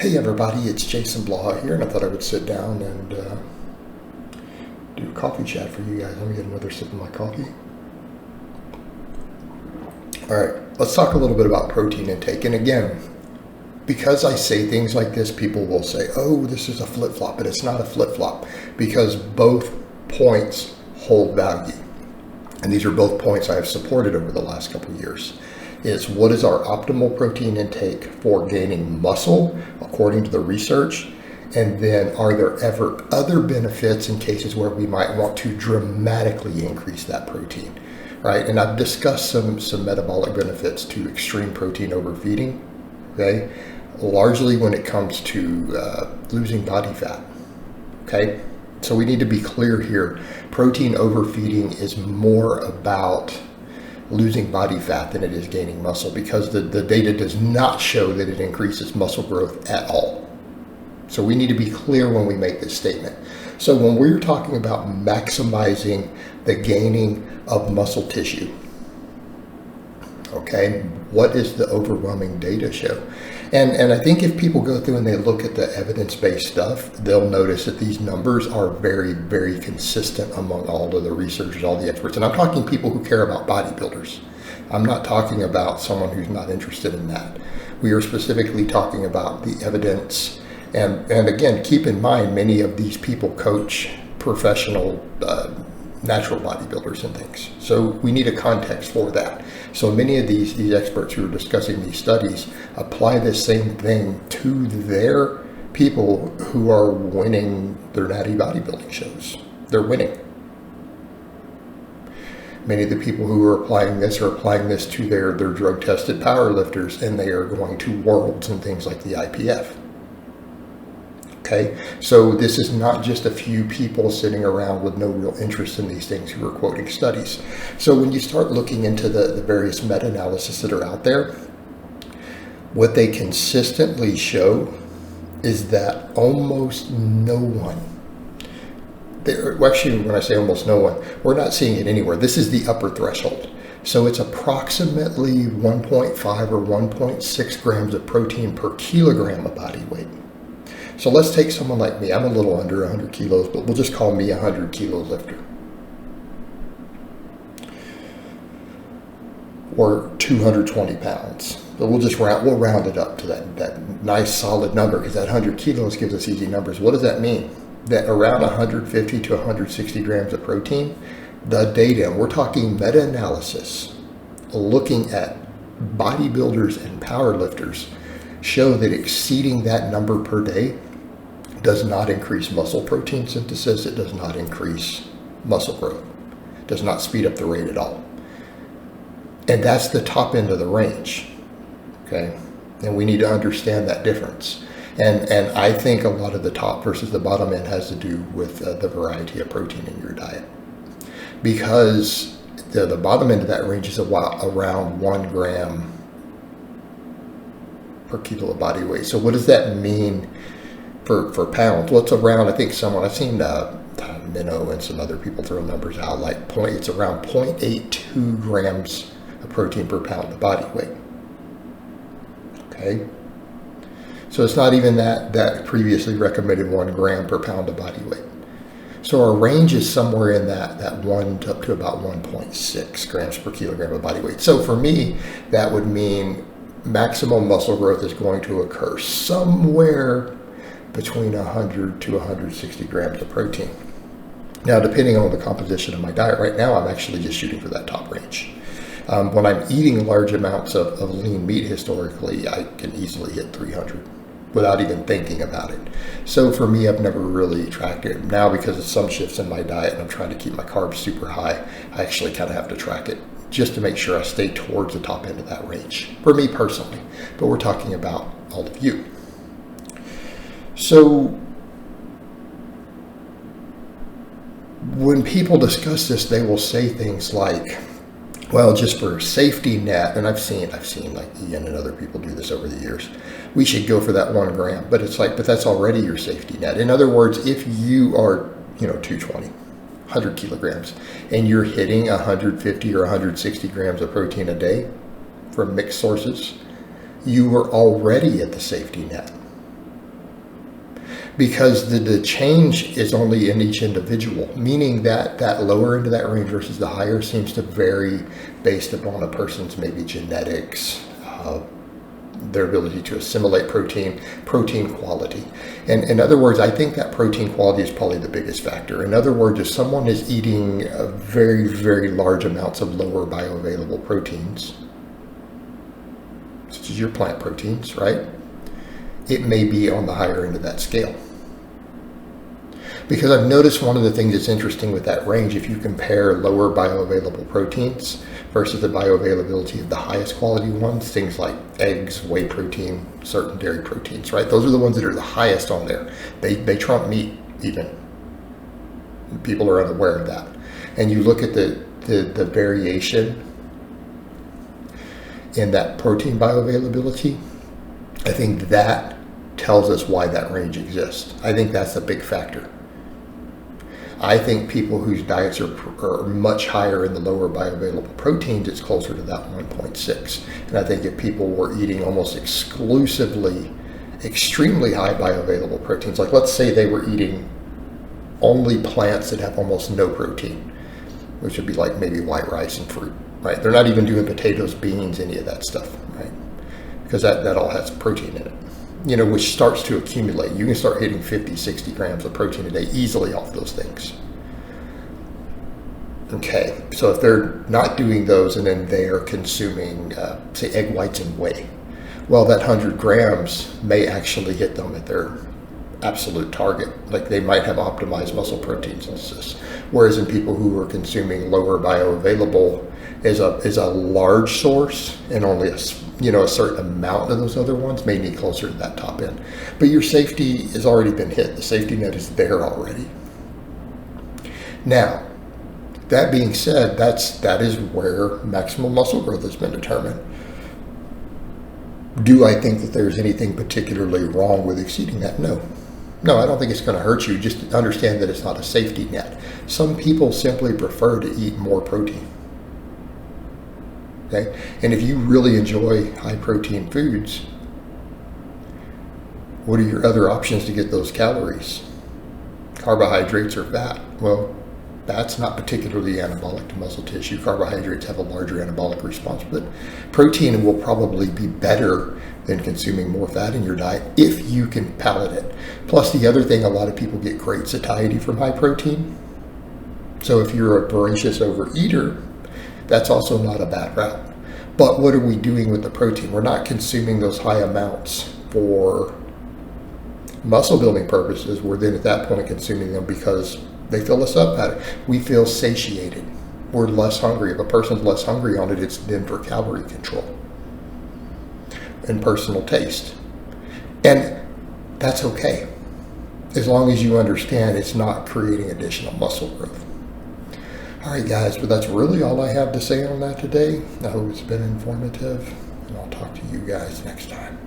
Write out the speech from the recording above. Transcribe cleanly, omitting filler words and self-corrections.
Hey everybody, it's Jason Blaha here, and I thought I would sit down and do a coffee chat for you guys. Let me get another sip of my coffee. Alright, let's talk a little bit about protein intake. And again, because I say things like this, people will say, oh, this is a flip-flop, but it's not a flip-flop because both points hold value. And these are both points I have supported over the last couple of years. Is what is our optimal protein intake for gaining muscle according to the research, and then are there ever other benefits in cases where we might want to dramatically increase that protein, right? And I've discussed some metabolic benefits to extreme protein overfeeding, okay, largely when it comes to losing body fat, okay? So we need to be clear here. Protein overfeeding is more about losing body fat than it is gaining muscle, because the data does not show that it increases muscle growth at all. So we need to be clear when we make this statement. So when we're talking about maximizing the gaining of muscle tissue, okay, what is the overwhelming data show? And I think if people go through and they look at the evidence-based stuff, they'll notice that these numbers are very, very consistent among all of the researchers, all the experts. And I'm talking people who care about bodybuilders. I'm not talking about someone who's not interested in that. We are specifically talking about the evidence. And again, keep in mind, many of these people coach professional natural bodybuilders and things. So we need a context for that. So many of these experts who are discussing these studies apply this same thing to their people who are winning their natty bodybuilding shows. They're winning. Many of the people who are applying this to their drug-tested powerlifters, and they are going to worlds and things like the IPF. Okay, so this is not just a few people sitting around with no real interest in these things who are quoting studies. So when you start looking into the various meta-analysis that are out there, what they consistently show is that almost no one, actually when I say almost no one, we're not seeing it anywhere. This is the upper threshold. So it's approximately 1.5 or 1.6 grams of protein per kilogram of body weight. So let's take someone like me. I'm a little under 100 kilos, but we'll just call me a 100 kilo lifter. Or 220 pounds. But we'll round it up to that nice solid number, because that 100 kilos gives us easy numbers. What does that mean? That around 150 to 160 grams of protein, the data, and we're talking meta-analysis, looking at bodybuilders and powerlifters, show that exceeding that number per day does not increase muscle protein synthesis. It does not increase muscle growth. It does not speed up the rate at all. And that's the top end of the range, okay? And we need to understand that difference. And I think a lot of the top versus the bottom end has to do with the variety of protein in your diet. Because the bottom end of that range is around 1 gram per kilo of body weight. So what does that mean for pounds? Well, it's around, I think I've seen Minnow and some other people throw numbers out, like it's around 0.82 grams of protein per pound of body weight. Okay? So it's not even that previously recommended 1 gram per pound of body weight. So our range is somewhere in that 1 up to about 1.6 grams per kilogram of body weight. So for me, that would mean maximum muscle growth is going to occur somewhere between 100 to 160 grams of protein. Now, depending on the composition of my diet, right now I'm actually just shooting for that top range. When I'm eating large amounts of lean meat historically, I can easily hit 300 without even thinking about it. So for me, I've never really tracked it. Now, because of some shifts in my diet and I'm trying to keep my carbs super high, I actually kind of have to track it just to make sure I stay towards the top end of that range, for me personally. But we're talking about all of you. So when people discuss this, they will say things like, well, just for a safety net, and I've seen like Ian and other people do this over the years, we should go for that 1 gram. But it's like, but that's already your safety net. In other words, if you are, 220, 100 kilograms, and you're hitting 150 or 160 grams of protein a day from mixed sources, you were already at the safety net. because the change is only in each individual, meaning that that lower end of that range versus the higher seems to vary based upon a person's maybe genetics, their ability to assimilate protein quality. And in other words, I think that protein quality is probably the biggest factor. In other words, if someone is eating very, very large amounts of lower bioavailable proteins, such as your plant proteins, right? It may be on the higher end of that scale. Because I've noticed one of the things that's interesting with that range, if you compare lower bioavailable proteins versus the bioavailability of the highest quality ones, things like eggs, whey protein, certain dairy proteins, right? Those are the ones that are the highest on there. They trump meat even. People are unaware of that. And you look at the variation in that protein bioavailability, I think that tells us why that range exists. I think that's a big factor. I think people whose diets are much higher in the lower bioavailable proteins, it's closer to that 1.6. And I think if people were eating almost exclusively extremely high bioavailable proteins, like let's say they were eating only plants that have almost no protein, which would be like maybe white rice and fruit, right? They're not even doing potatoes, beans, any of that stuff, right? Because that all has protein in it, you know, which starts to accumulate. You can start hitting 50, 60 grams of protein a day easily off those things. Okay, so if they're not doing those and then they are consuming, say, egg whites and whey, well, that 100 grams may actually hit them at their absolute target. Like they might have optimized muscle protein synthesis. Whereas in people who are consuming lower bioavailable is a large source, and only a certain amount of those other ones may need closer to that top end. But your safety has already been hit. The safety net is there already. Now, that being said, that is where maximum muscle growth has been determined. Do I think that there's anything particularly wrong with exceeding that? No. No, I don't think it's going to hurt you. Just understand that it's not a safety net. Some people simply prefer to eat more protein. Okay? And if you really enjoy high protein foods, what are your other options to get those calories? Carbohydrates or fat? Well, fat's not particularly anabolic to muscle tissue. Carbohydrates have a larger anabolic response, but protein will probably be better than consuming more fat in your diet if you can palate it. Plus, the other thing, a lot of people get great satiety from high protein. So if you're a voracious overeater, that's also not a bad route. But what are we doing with the protein? We're not consuming those high amounts for muscle building purposes. We're then at that point consuming them because they fill us up better. We feel satiated. We're less hungry. If a person's less hungry on it, it's then for calorie control and personal taste. And that's okay, as long as you understand it's not creating additional muscle growth. All right, guys, but that's really all I have to say on that today. I hope it's been informative, and I'll talk to you guys next time.